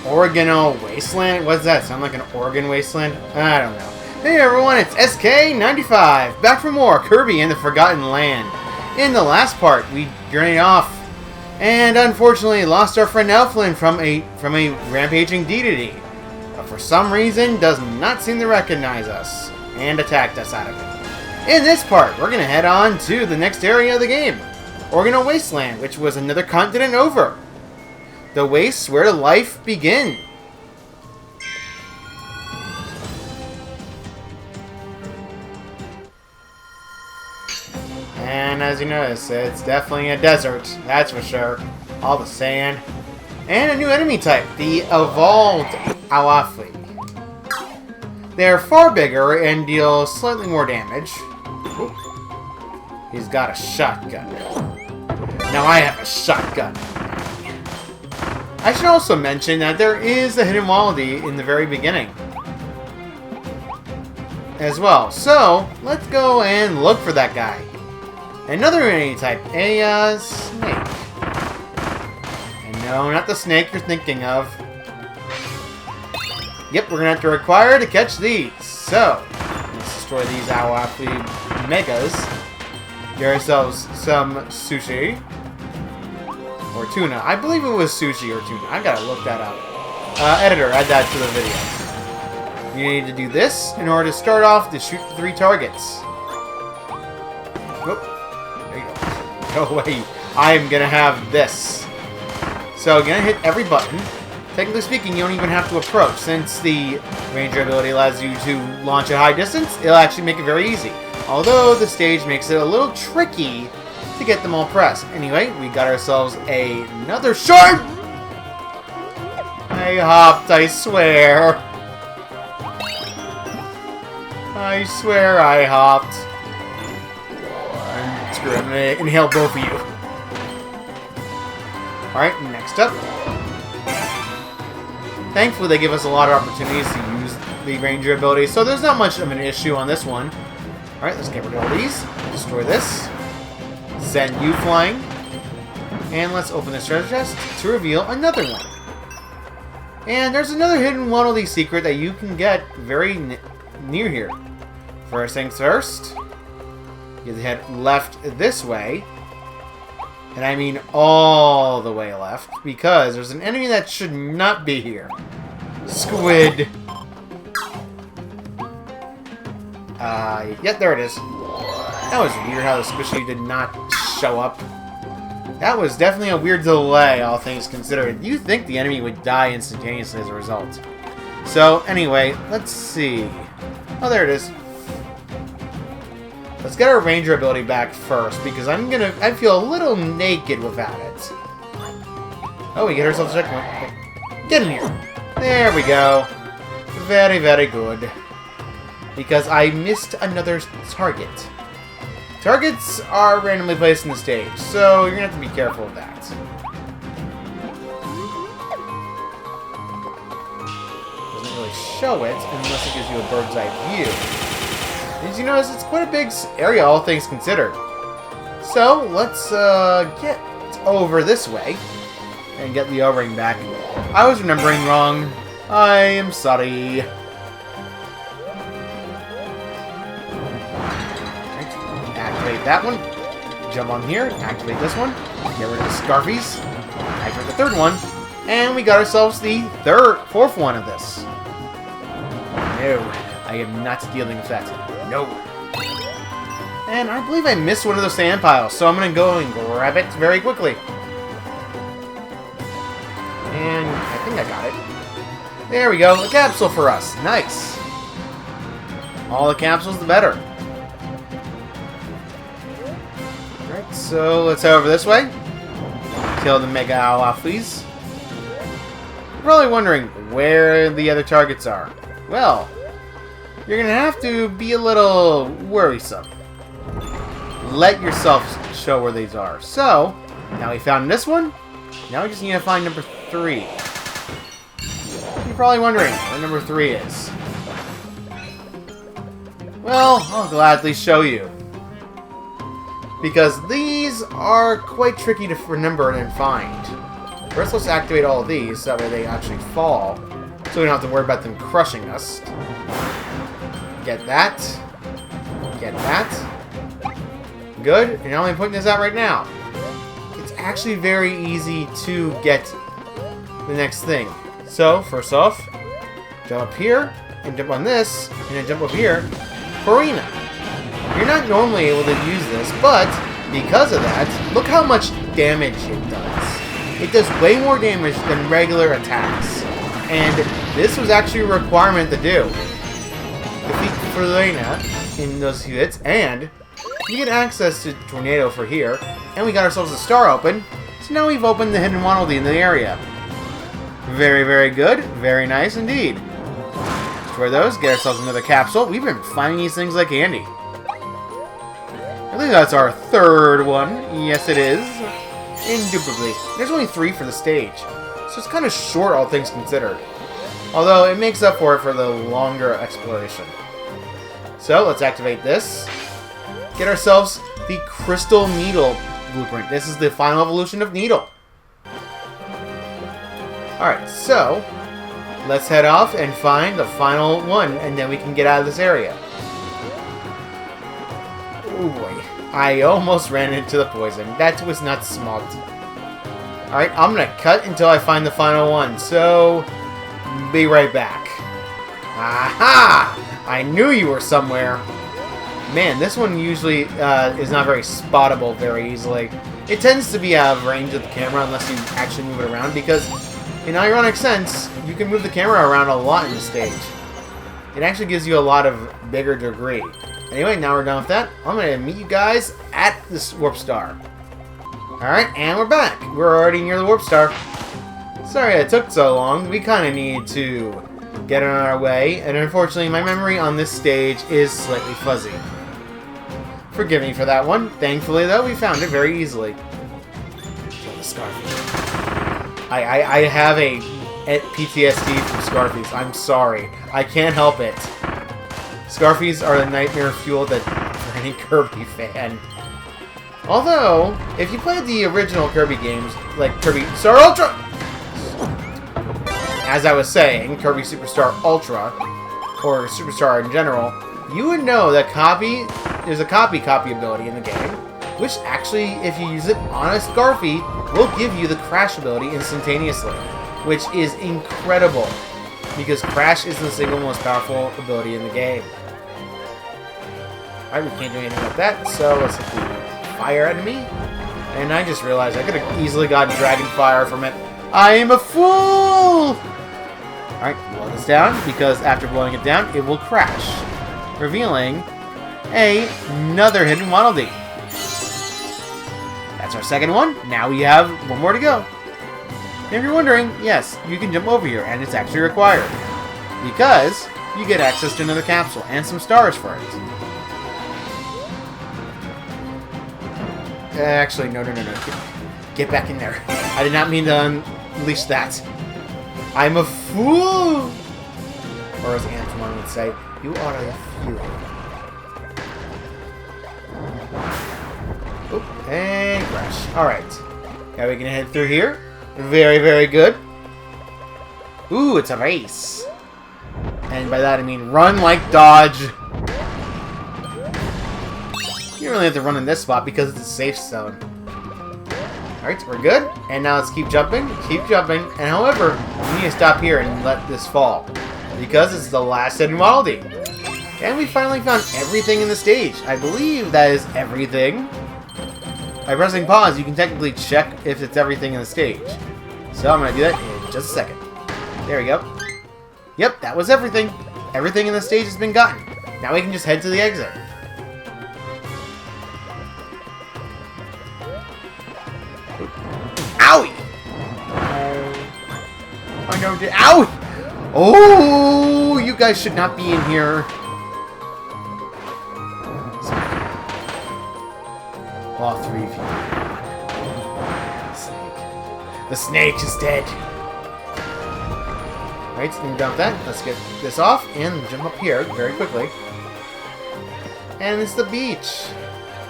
Oregano Wasteland? What does that sound like, an Oregon Wasteland? I don't know. Hey everyone, it's SK95, back for more Kirby and the Forgotten Land. In the last part, we journeyed off, and unfortunately lost our friend Elfilin from a rampaging Dedede. But for some reason, does not seem to recognize us, and attacked us out of it. In this part, we're going to head on to the next area of the game, Oregano Wasteland, which was another continent over. The wastes where life begins. And as you notice, it's definitely a desert, that's for sure. All the sand. And a new enemy type, the evolved elfilin. They're far bigger and deal slightly more damage. Ooh. He's got a shotgun. Now I have a shotgun. I should also mention that there is a hidden quality in the very beginning as well. So, let's go and look for that guy. Another enemy type, a snake. And no, not the snake you're thinking of. Yep, we're going to have to require to catch these. So, let's destroy these elfilin megas. Get ourselves some sushi. Or tuna. I believe it was sushi or tuna. I gotta look that up. Editor, add that to the video. You need to do this in order to start off to shoot 3 targets. Whoop. There you go. No way. I am gonna have this. So, you're gonna hit every button. Technically speaking, you don't even have to approach. Since the ranger ability allows you to launch at high distance, it'll actually make it very easy. Although, the stage makes it a little tricky to get them all pressed. Anyway, we got ourselves another shot! I hopped, I swear. I swear I hopped. Screw it, I'm gonna inhale both of you. Alright, next up. Thankfully, they give us a lot of opportunities to use the ranger ability, so there's not much of an issue on this one. Alright, let's get rid of all these. Destroy this. Send you flying. And let's open this treasure chest to reveal another one. And there's another hidden quality secret that you can get very near here. First things first, you head left this way. And I mean all the way left, because there's an enemy that should not be here. Squid. Yeah, there it is. That was weird how the squishy did not show up. That was definitely a weird delay, all things considered. You'd think the enemy would die instantaneously as a result. So, anyway, let's see. Oh, there it is. Let's get our ranger ability back first, because I feel a little naked without it. Oh, we get ourselves a checkpoint. Get in here. There we go. Very, very good. Because I missed another target. Targets are randomly placed in the stage, so you're going to have to be careful of that. Doesn't really show it unless it gives you a bird's eye view. As you notice, it's quite a big area, all things considered. So, let's get over this way and get the O-ring back. I was remembering wrong. I am sorry. Activate that one. Jump on here. Activate this one. Get rid of the Scarfies. Activate the third one. And we got ourselves the fourth one of this. No, I am not dealing with that. No. And I believe I missed one of those sand piles, so I'm going to go and grab it very quickly. And I think I got it. There we go. A capsule for us. Nice. All the capsules, the better. Alright, so let's head over this way. Kill the Mega elfilin. You're probably wondering where the other targets are. Well, you're going to have to be a little worrisome. Let yourself show where these are. So, now we found this one. Now we just need to find number 3. You're probably wondering where number 3 is. Well, I'll gladly show you. Because these are quite tricky to remember and find. First, let's activate all of these, so that way they actually fall. So we don't have to worry about them crushing us. Get that. Get that. Good. And now I'm putting this out right now. It's actually very easy to get the next thing. So, first off, jump up here, and jump on this, and then jump up here. Farina. You're not normally able to use this, but because of that, look how much damage it does. It does way more damage than regular attacks. And this was actually a requirement to do. Defeat Farina in those few hits, and you get access to Tornado for here, and we got ourselves a star open, so now we've opened the hidden Waddle Dee in the area. Very, very good. Very nice indeed. Destroy those, get ourselves another capsule. We've been finding these things like candy. I think that's our third one. Yes, it is. Indubitably. There's only 3 for the stage, so it's kind of short, all things considered. Although, it makes up for it for the longer exploration. So, let's activate this. Get ourselves the Crystal Needle blueprint. This is the final evolution of Needle. Alright, so let's head off and find the final one, and then we can get out of this area. Oh boy. I almost ran into the poison. That was not smart. Alright, I'm gonna cut until I find the final one, so be right back. Aha! I knew you were somewhere. Man, this one usually is not very spottable very easily. It tends to be out of range of the camera unless you actually move it around, because in ironic sense, you can move the camera around a lot in the stage. It actually gives you a lot of bigger degree. Anyway, now we're done with that. I'm going to meet you guys at this Warp Star. Alright, and we're back. We're already near the Warp Star. Sorry it took so long. We kind of need to get on our way, and unfortunately my memory on this stage is slightly fuzzy. Forgive me for that one. Thankfully, though, we found it very easily. Kill the Scarfies. I have a PTSD from Scarfies. I'm sorry. I can't help it. Scarfies are the nightmare fuel that for any Kirby fan. Although, if you played the original Kirby games, like Kirby Star Ultra, as I was saying, Kirby Superstar Ultra, or Superstar in general, you would know that there's a copy ability in the game, which actually, if you use it on a Scarfy, will give you the Crash ability instantaneously, which is incredible, because Crash is the single most powerful ability in the game. Alright, we can't do anything with that, so let's hit the fire enemy. And I just realized I could have easily gotten Dragon Fire from it. I am a fool! Alright, blow this down, because after blowing it down, it will crash, revealing another hidden Waddle Dee. That's our second one. Now we have one more to go. And if you're wondering, yes, you can jump over here, and it's actually required, because you get access to another capsule and some stars for it. Actually, no. Get back in there. I did not mean to unleash that. I'm a fool! Or as Antoine would say, you are a fool. Oop, and crash. Alright. Now we can head through here. Very, very good. Ooh, it's a race. And by that I mean run like dodge. You don't really have to run in this spot because it's a safe zone. Alright, we're good. And now let's keep jumping. Keep jumping. And however, we need to stop here and let this fall, because it's the last hidden Waddle Dee. And we finally found everything in the stage. I believe that is everything. By pressing pause, you can technically check if it's everything in the stage. So I'm going to do that in just a second. There we go. Yep, that was everything. Everything in the stage has been gotten. Now we can just head to the exit. Owie! Oh no, ow! Oh, you guys should not be in here. All 3 of you. Snake. The snake is dead. Right, so we're done with that. Let's get this off and jump up here very quickly. And it's the beach.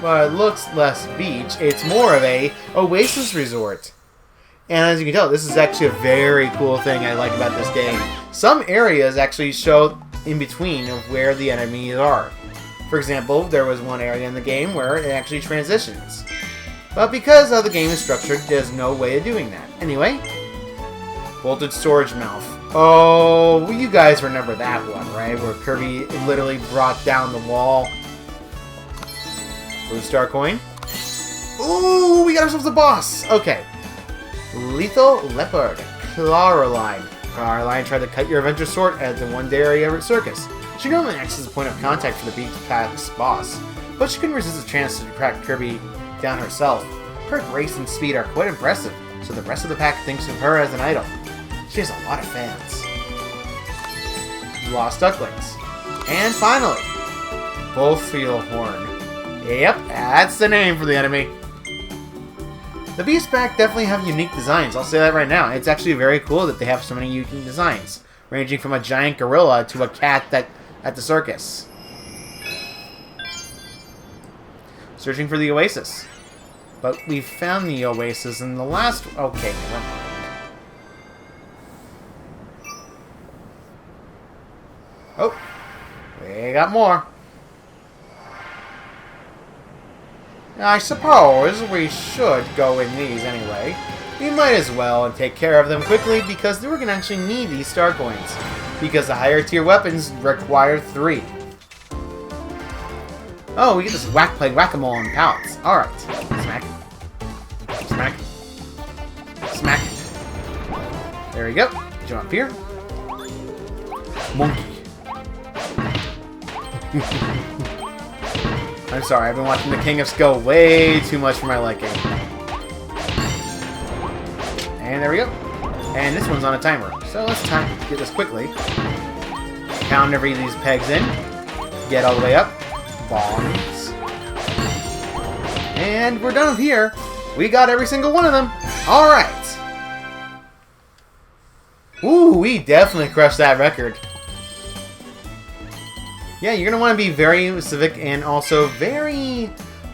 Well, it looks less beach. It's more of a oasis resort. And as you can tell, this is actually a very cool thing I like about this game. Some areas actually show in between of where the enemies are. For example, there was one area in the game where it actually transitions. But because how the game is structured, there's no way of doing that. Anyway, bolted storage mouth. Oh, well, you guys remember that one, right? Where Kirby literally brought down the wall. Blue star coin. Ooh, we got ourselves a boss. Okay. Lethal Leopard. Clawline. Clawline tried to cut your adventure sword at the one area circus. She normally acts as a point of contact for the Beast Pack's boss, but she couldn't resist the chance to track Kirby down herself. Her grace and speed are quite impressive, so the rest of the pack thinks of her as an idol. She has a lot of fans. Lost Ducklings. And finally, Bullfield Horn. Yep, that's the name for the enemy. The Beast Pack definitely have unique designs, I'll say that right now. It's actually very cool that they have so many unique designs, ranging from a giant gorilla to a cat that at the circus. Searching for the oasis. But we found the oasis in the last... Okay, never mind. Oh, we got more. I suppose we should go in these anyway. We might as well and take care of them quickly because we're going to actually need these star coins. Because the higher tier weapons require 3. Oh, we get this play whack-a-mole on pallets. Alright. Smack. Smack. Smack. There we go. Jump up here. Monkey. I'm sorry, I've been watching The King of Skull way too much for my liking. And there we go. And this one's on a timer. So let's get this quickly. Pound every of these pegs in. Get all the way up. Bombs. And we're done here. We got every single one of them. Alright. Ooh, we definitely crushed that record. Yeah, you're going to want to be very specific and also very...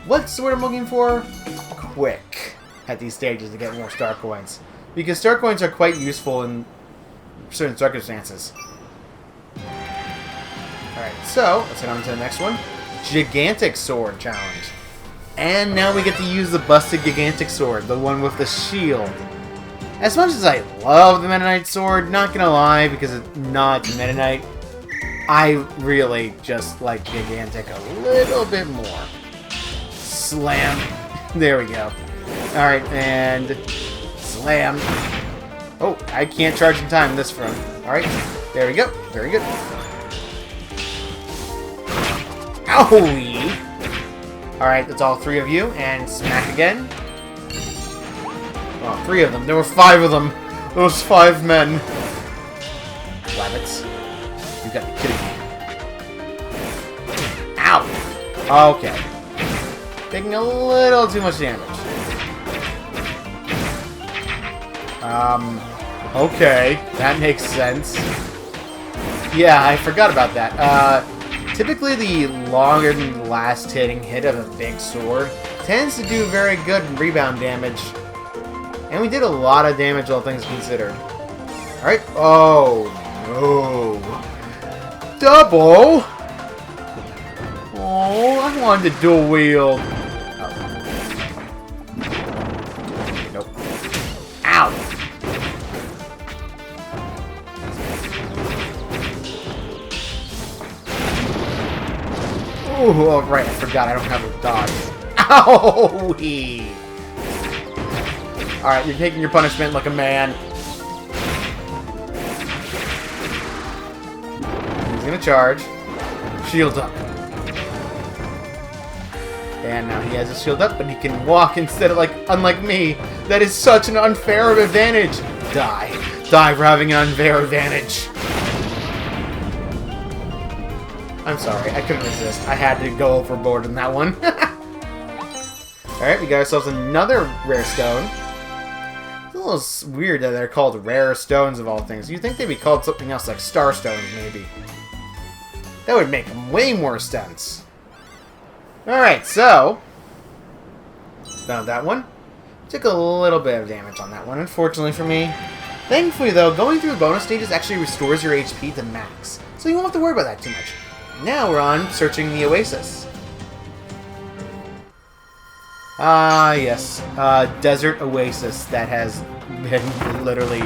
What's the word I'm looking for? Quick at these stages to get more star coins. Because star coins are quite useful in certain circumstances. Alright, so let's head on to the next one. Gigantic Sword Challenge. And now we get to use the busted Gigantic Sword, the one with the shield. As much as I love the Meta Knight Sword, not gonna lie, because it's not Meta Knight, I really just like Gigantic a little bit more. Slam. There we go. Alright, and slam. Oh, I can't charge in time this front. Alright, there we go. Very good. Owie! Alright, that's all 3 of you, and smack again. Oh, 3 of them. There were 5 of them. Those 5 men. Rabbits. You got me kidding me. Ow! Okay. Taking a little too much damage. Okay. That makes sense. Yeah, I forgot about that. Typically the longer than last hitting hit of a big sword tends to do very good rebound damage. And we did a lot of damage, all things considered. Alright. Oh, no. Double? Oh, I wanted to dual wield. Oh. Nope. Ow. Ooh, oh, right, I forgot I don't have a dodge. Owie! Alright, you're taking your punishment like a man. He's gonna charge. Shield up. And now he has his shield up, but he can walk instead of, unlike me. That is such an unfair advantage. Die. Die for having an unfair advantage. I'm sorry, I couldn't resist. I had to go overboard in that one. Alright, we got ourselves another rare stone. It's a little weird that they're called rare stones of all things. You'd think they'd be called something else like star stones, maybe. That would make way more sense. Alright, so... found that one. Took a little bit of damage on that one, unfortunately for me. Thankfully, though, going through bonus stages actually restores your HP to max, so you won't have to worry about that too much. Now we're on searching the Oasis. Ah, yes. Desert Oasis that has been literally,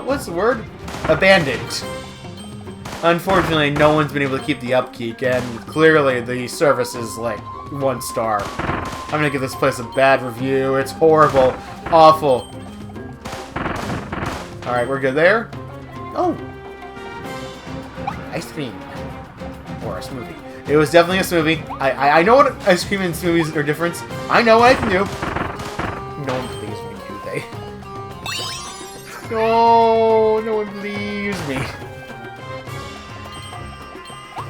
what's the word? Abandoned. Unfortunately, no one's been able to keep the upkeep, and clearly the service is, like, 1 star. I'm gonna give this place a bad review. It's horrible. Awful. Alright, we're good there. Oh! Ice cream. Or a smoothie. It was definitely a smoothie. I know what ice cream and smoothies are different. I know what I can do. No one believes me, do they? No, no one believes me.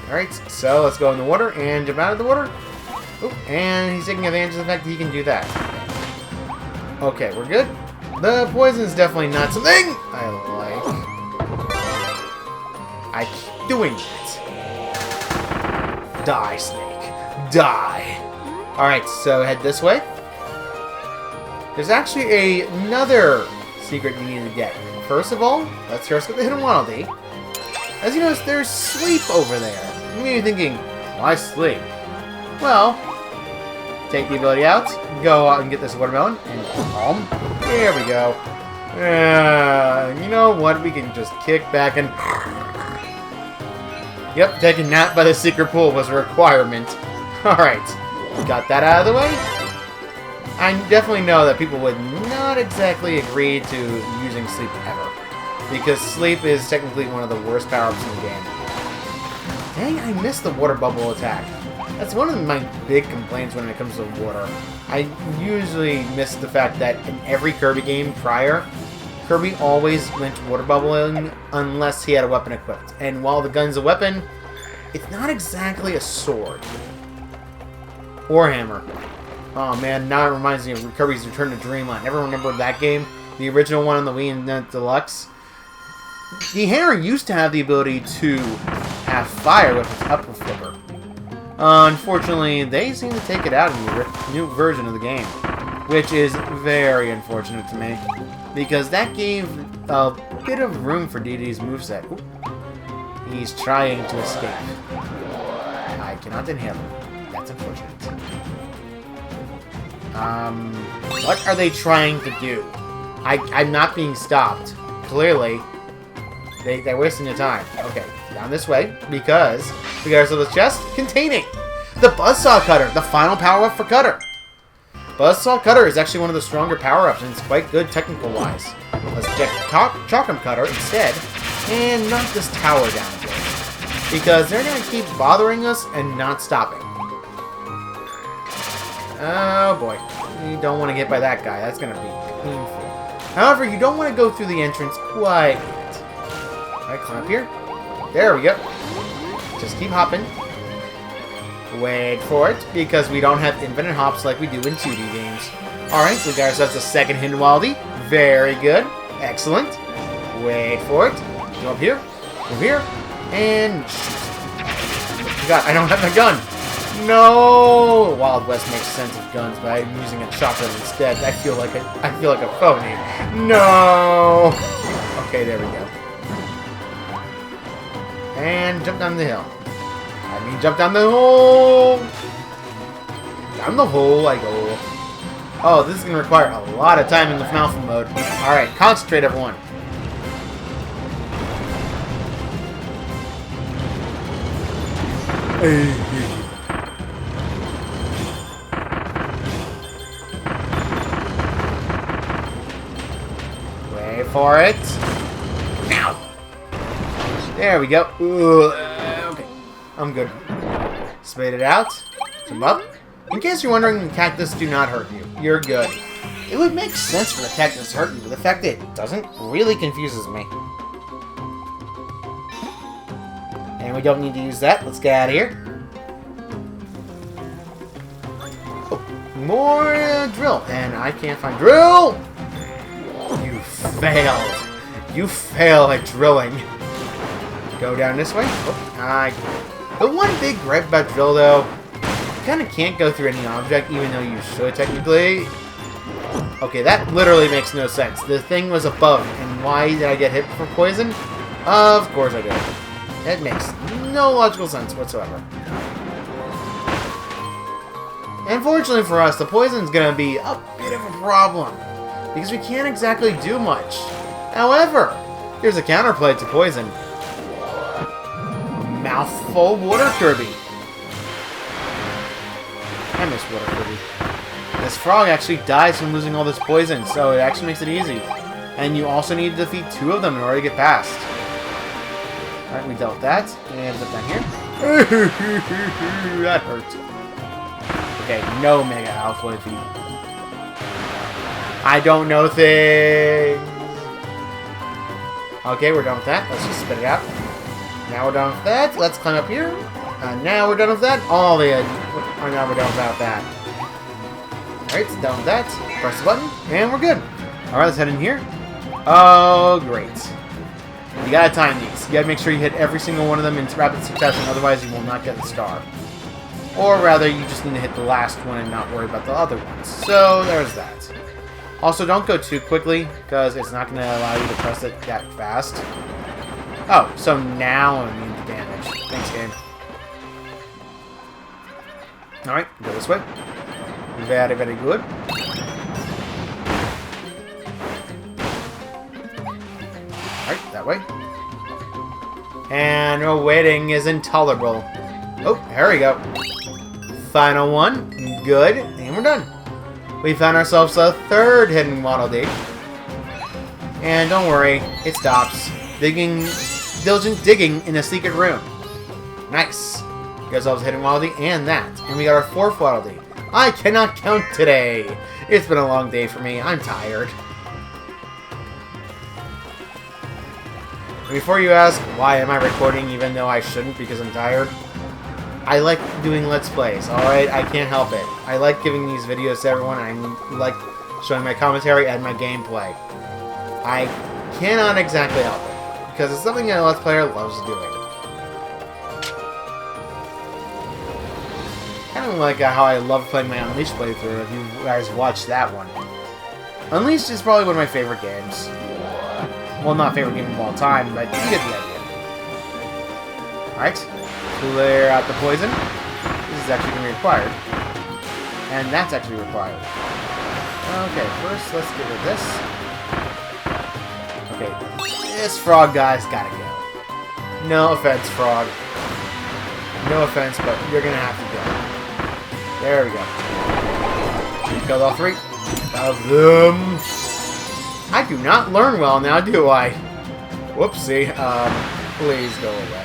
Alright, so let's go in the water and jump out of the water. Oh, and he's taking advantage of the fact that he can do that. Okay, we're good. The poison is definitely not something I like. I keep doing it. Die, snake. Die. Alright, so head this way. There's actually another secret you need to get. First of all, let's first get the hidden waddle. As you notice, there's sleep over there. You may be thinking, why sleep? Well, take the ability out, go out and get this watermelon, and calm. There we go. You know what? We can just kick back and... Yep, taking a nap by the secret pool was a requirement. Alright, got that out of the way. I definitely know that people would not exactly agree to using sleep ever, because sleep is technically one of the worst power-ups in the game. Dang, I missed the water bubble attack. That's one of my big complaints when it comes to water. I usually miss the fact that in every Kirby game prior, Kirby always went water bubbling unless he had a weapon equipped. And while the gun's a weapon, it's not exactly a sword. Or hammer. Oh man, now it reminds me of Kirby's Return to Dreamland. Ever remember that game? The original one on the Wii and Deluxe? The hammer used to have the ability to have fire with its upper flipper. Unfortunately, they seem to take it out in the new version of the game, which is very unfortunate to me, because that gave a bit of room for Dedede's moveset. Oop. He's trying to escape. I cannot inhale him. That's unfortunate. What are they trying to do? I'm not being stopped. Clearly, they're wasting their time. Okay, down this way, because we got ourselves a chest containing the Buzzsaw Cutter, the final power-up for Cutter. Buzzsaw Cutter is actually one of the stronger power-ups, and it's quite good technical-wise. Let's check Chalkum Cutter instead, and knock this tower down a bit, because they're going to keep bothering us and not stopping. Oh boy, you don't want to get by that guy. That's going to be painful. However, you don't want to go through the entrance quite yet. Alright, climb up here. There we go. Just keep hopping. Wait for it, because we don't have infinite hops like we do in 2D games. Alright, so we got ourselves a second hidden waddle. Very good. Excellent. Wait for it. Go up here. Go here. And shoot. God, I don't have my gun. No! Wild West makes sense of guns, but I'm using a shotgun instead. I feel like a phony. No! Okay, there we go. And jump down the hill. I mean, jump down the hole! Down the hole I go. Oh, this is going to require a lot of time in the Malfa mode. Alright, concentrate, everyone. Wait for it. Now! There we go. Okay, I'm good. Spade it out. Come up. In case you're wondering, the cactus do not hurt you. You're good. It would make sense for the cactus to hurt you, but the fact that it doesn't really confuses me. And we don't need to use that. Let's get out of here. Oh, more drill. And I can't find drill! You failed. You fail at drilling. Go down this way. Oh, the one big gripe about drill, though, you kind of can't go through any object, even though you should, technically. Okay, that literally makes no sense. The thing was above, and why did I get hit for poison? Of course I did. That makes no logical sense whatsoever. Unfortunately for us, the poison's gonna be a bit of a problem, because we can't exactly do much. However, here's a counterplay to poison. Mouthful Water Kirby. I miss Water Kirby. This frog actually dies from losing all this poison, so it actually makes it easy. And you also need to defeat 2 of them in order to get past. Alright, we dealt with that. And up down here. That hurt. Okay, no Mega Alpha feet. I don't know things. Okay, we're done with that. Let's just spit it out. Now we're done with that. Let's climb up here. Now we're done with that. Now we're done without that. Alright, done with that. Press the button, and we're good. Alright, let's head in here. Oh, great. You gotta time these. You gotta make sure you hit every single one of them in rapid succession, otherwise you will not get the star. Or rather, you just need to hit the last one and not worry about the other ones. So, there's that. Also, don't go too quickly, because it's not going to allow you to press it that fast. Oh, so now I'm immune to damage. Thanks, game. Alright, go this way. Very, very good. Alright, that way. And our waiting is intolerable. Oh, there we go. Final one. Good. And we're done. We found ourselves a 3rd hidden Waddle Dee. And don't worry, it stops. Diligent digging in a secret room. Nice. We got ourselves a hidden Waddle Dee and that. And we got our 4th Waddle Dee. I cannot count today. It's been a long day for me. I'm tired. Before you ask, why am I recording even though I shouldn't because I'm tired? I like doing Let's Plays, alright? I can't help it. I like giving these videos to everyone, and I like showing my commentary and my gameplay. I cannot exactly help it, because it's something that a Let's Player loves doing. Kind of like how I love playing my Unleashed playthrough, if you guys watched that one. Unleashed is probably one of my favorite games. Well, not favorite game of all time, but you get the idea. Alright. Clear out the poison. This is actually going to be required. And that's actually required. Okay, first let's get rid of this. Okay, this frog guy's gotta go. No offense, frog. No offense, but you're going to have to go. There we go. We killed all 3 of them. I do not learn well now, do I? Whoopsie. Please go away.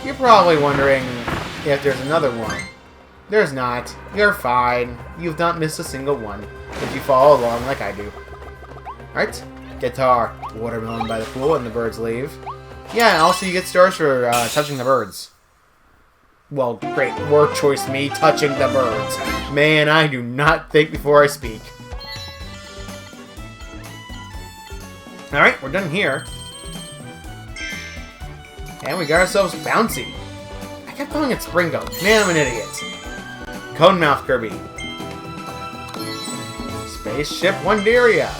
You're probably wondering if there's another one. There's not. You're fine. You've not missed a single one if you follow along like I do. Alright. Guitar. Watermelon by the pool and the birds leave. Yeah, also you get stars for touching the birds. Well, great. Word choice me, touching the birds. Man, I do not think before I speak. Alright, we're done here. And we got ourselves Bouncy. I kept calling it Springo. Man, I'm an idiot. Cone Mouth Kirby. Spaceship Wanderia.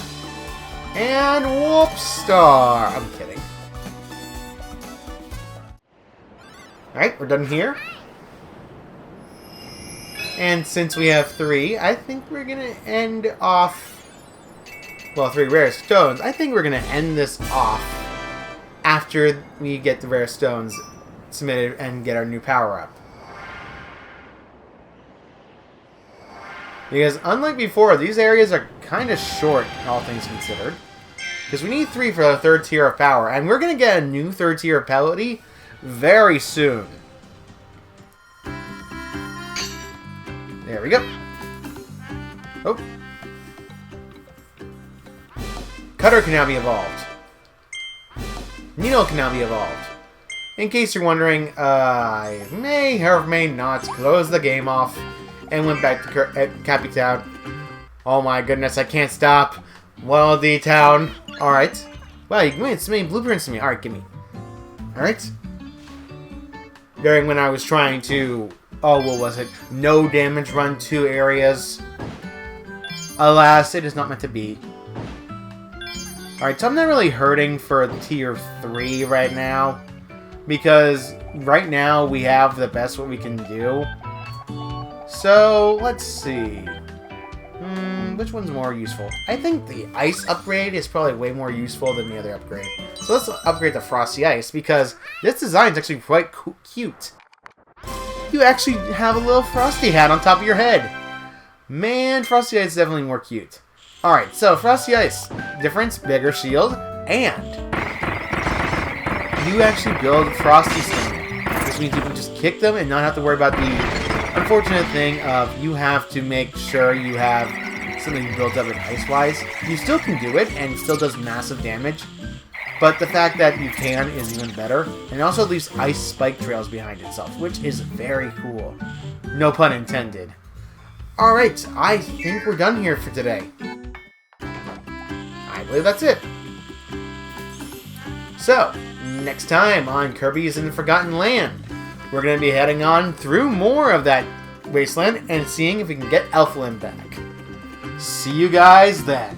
And Whoop Star. I'm kidding. Alright, we're done here. And since we have 3, I think we're going to end off... Well, 3 rare stones. I think we're going to end this off after we get the rare stones submitted and get our new power-up. Because unlike before, these areas are kind of short, all things considered. Because we need 3 for the 3rd tier of power, and we're going to get a new 3rd tier ability very soon. There we go. Oh. Cutter can now be evolved. Needle can now be evolved. In case you're wondering, I may or may not close the game off and went back to Cappy Town. Oh my goodness, I can't stop. Waddle Dee Town. Alright. Wow, you made so many blueprints to me. Alright, give me. Alright. During when I was trying to Oh, what was it? No damage run 2 areas. Alas, it is not meant to be. Alright, so I'm not really hurting for tier 3 right now. Because right now we have the best what we can do. So, let's see. Which one's more useful? I think the ice upgrade is probably way more useful than the other upgrade. So let's upgrade to Frosty Ice, because this design is actually quite cute. You actually have a little Frosty hat on top of your head. Man, Frosty Ice is definitely more cute. Alright, so Frosty Ice. Difference, bigger shield, and you actually build Frosty Sting. This means you can just kick them and not have to worry about the unfortunate thing of you have to make sure you have something built up in ice-wise. You still can do it, and it still does massive damage, but the fact that you can is even better. And it also leaves ice spike trails behind itself, which is very cool. No pun intended. Alright, I think we're done here for today. I believe that's it. So, next time on Kirby's in the Forgotten Land, we're going to be heading on through more of that wasteland and seeing if we can get Elfilin back. See you guys then.